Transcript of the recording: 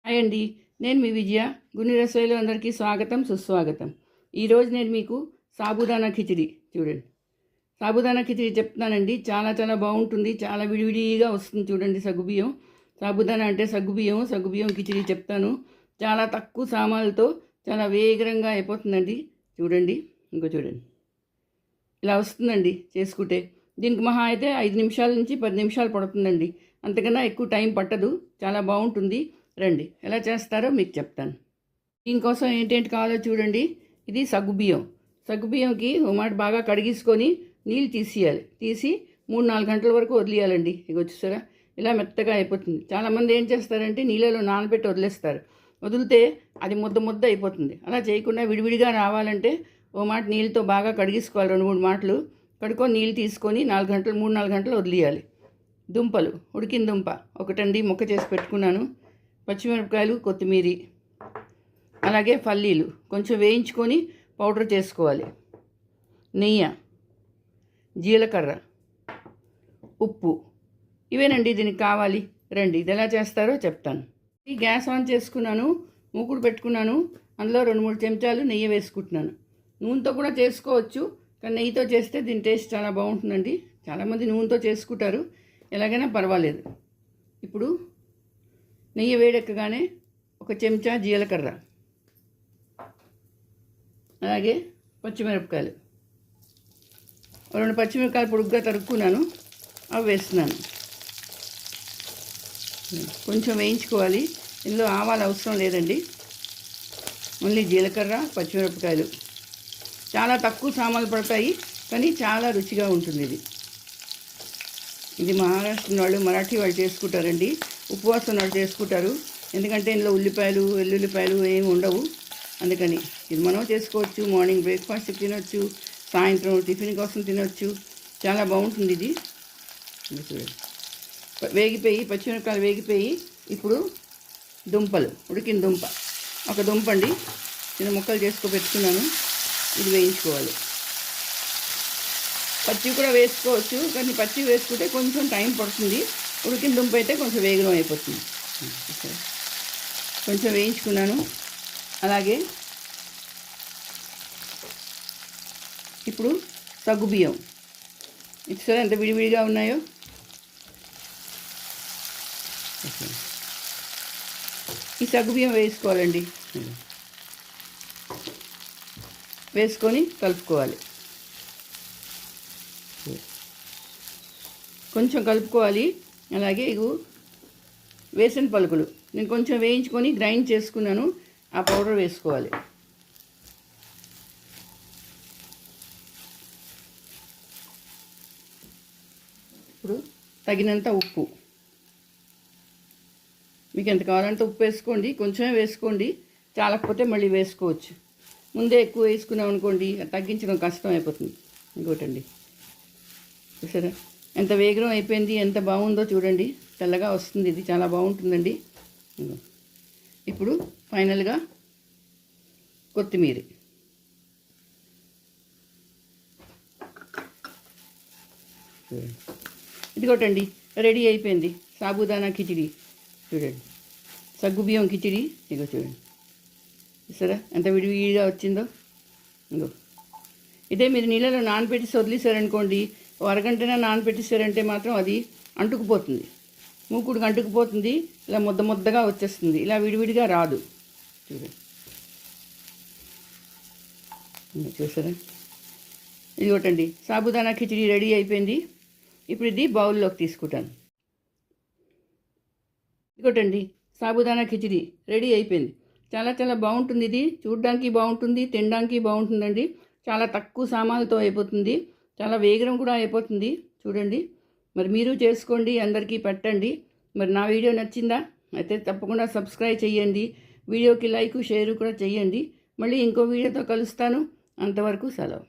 Hi అండి, నేను మీ విజయ. గున్ని రసోయిలో అందరికీ స్వాగతం సుస్వాగతం. ఈరోజు నేను మీకు సాబుదానా కిచిడి చూడండి. సాబుదానా కిచిడి చెప్తున్నానండి. చాలా చాలా బాగుంటుంది. చాలా విడివిడిగా వస్తుంది చూడండి. సగ్గుబియ్యం సాబుదానా అంటే సగ్గుబియ్యం కిచిడి చెప్తాను. చాలా తక్కువ సామాన్లతో చాలా వేగంగా అయిపోతుందండి. చూడండి, చూడండి ఇలా వస్తుందండి చేసుకుంటే. దీనికి మహా అయితే 5 నిమిషాల నుంచి 10 నిమిషాలు పడుతుందండి. అంతకన్నా ఎక్కువ టైం పట్టదు. చాలా బాగుంటుంది. రండి ఎలా చేస్తారో మీకు చెప్తాను. దీనికోసం ఏంటేంటి కావాలో చూడండి. ఇది సగ్గుబియ్యంకి ఒక మాట బాగా కడిగించుకొని నీళ్ళు తీసి 3-4 గంటల వరకు వదిలేయాలండి. ఇక వచ్చేసారా ఇలా మెత్తగా అయిపోతుంది. చాలామంది ఏం చేస్తారంటే నీళ్ళలో నానబెట్టి వదిలేస్తారు. వదిలితే అది ముద్ద అయిపోతుంది. అలా చేయకుండా విడివిడిగా రావాలంటే ఓ మాట నీళ్ళతో బాగా కడిగించుకోవాలి. 2-3 మాటలు కడుక్కొని నీళ్ళు తీసుకొని 3-4 గంటలు వదిలేయాలి. దుంపలు, ఉడికిన దుంప ఒకటండి ముక్క చేసి పెట్టుకున్నాను. పచ్చిమిరపకాయలు, కొత్తిమీర, అలాగే పల్లీలు కొంచెం వేయించుకొని పౌడర్ చేసుకోవాలి. నెయ్యి, జీలకర్ర, ఉప్పు ఇవేనండి దీనికి కావాలి. రండి ఇది ఎలా చేస్తారో చెప్తాను. ఈ గ్యాస్ ఆన్ చేసుకున్నాను, మూకుడు పెట్టుకున్నాను. అందులో 2-3 చెంచాలు నెయ్యి వేసుకుంటున్నాను. నూనెతో కూడా చేసుకోవచ్చు, కానీ నెయ్యితో చేస్తే దీని టేస్ట్ చాలా బాగుంటుందండి. చాలామంది నూనెతో చేసుకుంటారు, ఎలాగైనా పర్వాలేదు. ఇప్పుడు నెయ్యి వేడెక్కగానే 1 చెంచా జీలకర్ర, అలాగే పచ్చిమిరపకాయలు, 2 పచ్చిమిరపకాయలు పొడుగ్గా తరుక్కున్నాను, అవి వేస్తున్నాను. కొంచెం వేయించుకోవాలి. ఇందులో ఆవాలు అవసరం లేదండి, ఓన్లీ జీలకర్ర, పచ్చిమిరపకాయలు. చాలా తక్కువ సామాన్లు పడతాయి, కానీ చాలా రుచిగా ఉంటుంది. ఇది మహారాష్ట్ర వాళ్ళు, మరాఠీ వాళ్ళు చేసుకుంటారండి. ఉపవాసం వాళ్ళు చేసుకుంటారు. ఎందుకంటే ఇందులో ఉల్లిపాయలు, వెల్లుల్లిపాయలు ఏమి ఉండవు. అందుకని ఇది మనం చేసుకోవచ్చు. మార్నింగ్ బ్రేక్ఫాస్ట్కి తినొచ్చు, సాయంత్రం టిఫిన్ కోసం తినొచ్చు. చాలా బాగుంటుంది ఇది. పచ్చిమిరపకాయలు వేగిపోయి ఇప్పుడు దుంపలు, ఉడికిన దుంప ఒక దుంప అండి, చిన్న ముక్కలు చేసుకో పెట్టుకున్నాను. ఇది వేయించుకోవాలి. పచ్చి కూడా వేసుకోవచ్చు, కానీ పచ్చి వేసుకుంటే కొంచెం టైం పడుతుంది. ఉడికిన దుంప అయితే కొంచెం వేగం అయిపోతుంది. కొంచెం వేయించుకున్నాను. అలాగే ఇప్పుడు సగ్గుబియ్యం ఇచ్చారా ఎంత విడివిడిగా ఉన్నాయో. ఈ సగ్గుబియ్యం వేసుకోవాలండి. వేసుకొని కలుపుకోవాలి. కొంచెం కలుపుకోవాలి. అలాగే ఇగో వేసిన పలుకులు నేను కొంచెం వేయించుకొని గ్రైండ్ చేసుకున్నాను, ఆ పౌడర్ వేసుకోవాలి. ఇప్పుడు తగినంత ఉప్పు, మీకు ఎంత కావాలంటే ఉప్పు వేసుకోండి. కొంచెమే వేసుకోండి, చాలకపోతే మళ్ళీ వేసుకోవచ్చు. ముందే ఎక్కువ వేసుకున్నాం అనుకోండి, తగ్గించడం కష్టం అయిపోతుంది. ఇంకోటండి చూసారా ఎంత వేగం అయిపోయింది, ఎంత బాగుందో చూడండి. తెల్లగా వస్తుంది, ఇది చాలా బాగుంటుందండి. ఇప్పుడు ఫైనల్గా కొత్తిమీర, ఇదిగోటండి రెడీ అయిపోయింది సాబుదానా కిచిడి. చూడండి సగ్గుబియ్యం కిచిడి. ఇగో చూడండి చూసారా ఎంత విడివిడిగా వచ్చిందో. ఇంకో ఇదే మీరు నీళ్ళలో నానబెట్టి వదిలేసారనుకోండి, అరగంటైనా నానబెట్టేసారంటే మాత్రం అది అంటుకుపోతుంది, మూకుడుకి అంటుకుపోతుంది. ఇలా ముద్దగా వచ్చేస్తుంది, ఇలా విడివిడిగా రాదు. చూడండి చూసారా. ఇదిగోటండి సాబుదానా కిచిడి రెడీ అయిపోయింది. ఇప్పుడు ఇది బౌల్లోకి తీసుకుంటాను. ఇదిగోటండి సాబుదానా కిచిడి రెడీ అయిపోయింది. చాలా చాలా బాగుంటుంది. ఇది చూడడానికి బాగుంటుంది, తినడానికి బాగుంటుందండి. చాలా తక్కువ సామాన్లతో అయిపోతుంది, చాలా వేగం కూడా అయిపోతుంది. చూడండి మరి మీరు చేసుకోండి, అందరికీ పెట్టండి. మరి నా వీడియో నచ్చిందా అయితే తప్పకుండా సబ్స్క్రైబ్ చేయండి. వీడియోకి లైక్ షేర్ కూడా చేయండి. మళ్ళీ ఇంకో వీడియోతో కలుస్తాను. అంతవరకు సెలవు.